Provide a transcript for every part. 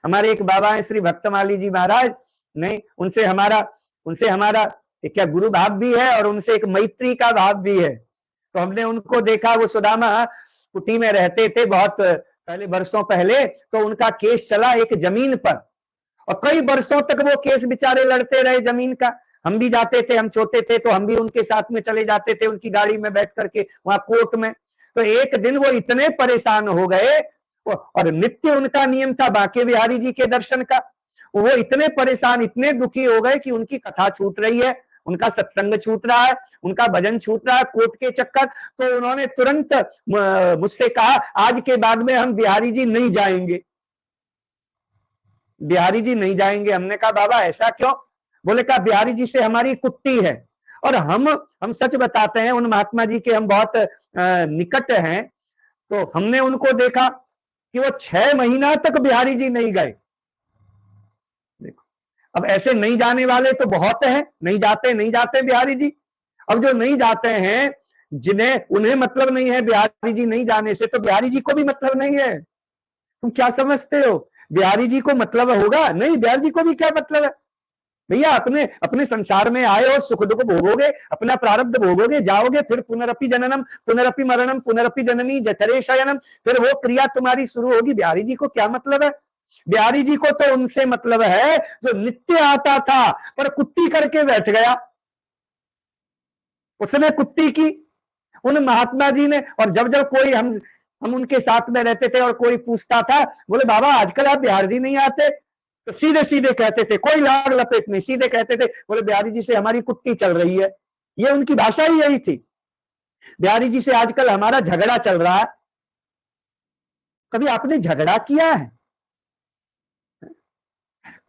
हमारे एक बाबा है श्री भक्तमाली जी महाराज, नहीं उनसे हमारा क्या गुरु भाव भी है और उनसे एक मैत्री का भाव भी है। तो हमने उनको देखा, वो सुदामा कुटी में रहते थे बहुत पहले, वर्षों पहले। तो उनका केस चला एक जमीन पर और कई वर्षों तक वो केस बेचारे लड़ते रहे जमीन का। हम भी जाते थे, हम छोटे थे तो हम भी उनके साथ में चले जाते थे उनकी गाड़ी में बैठ करके वहां कोर्ट में। तो एक दिन वो इतने परेशान हो गए, और नित्य उनका नियम था बांके बिहारी जी के दर्शन का। वो इतने परेशान, इतने दुखी हो गए कि उनकी कथा छूट रही है, उनका सत्संग छूट रहा है, उनका भजन छूट रहा है कोर्ट के चक्कर। तो उन्होंने तुरंत मुझसे कहा, आज के बाद में हम बिहारी जी नहीं जाएंगे, बिहारी जी नहीं जाएंगे। हमने कहा बाबा ऐसा क्यों? बोले कहा बिहारी जी से हमारी कुट्टी है, और हम सच बताते हैं, उन महात्मा जी के हम बहुत निकट हैं। तो हमने उनको देखा कि वो 6 महीना तक बिहारी जी नहीं गए। देखो, अब ऐसे नहीं जाने वाले तो बहुत हैं, नहीं जाते बिहारी जी। अब जो नहीं जाते हैं, उन्हें मतलब नहीं है बिहारी जी नहीं जाने से, तो बिहारी जी को भी मतलब नहीं है। तुम क्या समझते हो? बिहारी जी को मतलब होगा? नहीं, बिहारी जी को भी क्या मतलब है? भैया अपने संसार में आए हो, सुख दुख भोगोगे, अपना प्रारब्ध भोगोगे, जाओगे, फिर पुनरपि जननम पुनरपि मरणम पुनरपि जननी जठरे शयनम, फिर वो क्रिया तुम्हारी शुरू होगी। बिहारी जी को क्या मतलब है? बिहारी जी को तो उनसे मतलब है जो नित्य आता था पर कुट्टी करके बैठ गया, उसने कुट्टी की उन महात्मा जी ने। और जब कोई हम उनके साथ में रहते थे और कोई पूछता था, बोले बाबा आजकल आप बिहारी जी नहीं आते, तो सीधे सीधे कहते थे, कोई लाग लपेट नहीं, सीधे कहते थे, बोले बिहारी जी से हमारी कुट्टी चल रही है। ये उनकी भाषा ही यही थी, बिहारी जी से आजकल हमारा झगड़ा चल रहा है। कभी आपने झगड़ा किया है?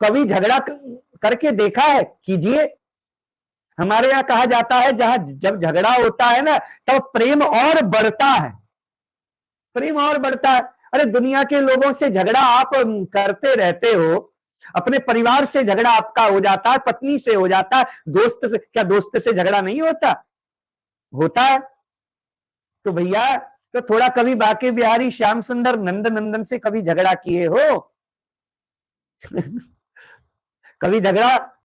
कभी झगड़ा करके देखा है? कीजिए। हमारे यहां कहा जाता है, जब झगड़ा होता है ना, तब प्रेम और बढ़ता है, प्रेम और बढ़ता है। अरे दुनिया के लोगों से झगड़ा आप करते रहते हो, अपने परिवार से झगड़ा आपका हो जाता है, पत्नी से हो जाता है, दोस्त से, क्या दोस्त से झगड़ा नहीं होता? होता है। तो भैया, तो थोड़ा कभी बांके बिहारी श्याम सुंदर नंद नंदन से कभी झगड़ा किए हो? कभी झगड़ा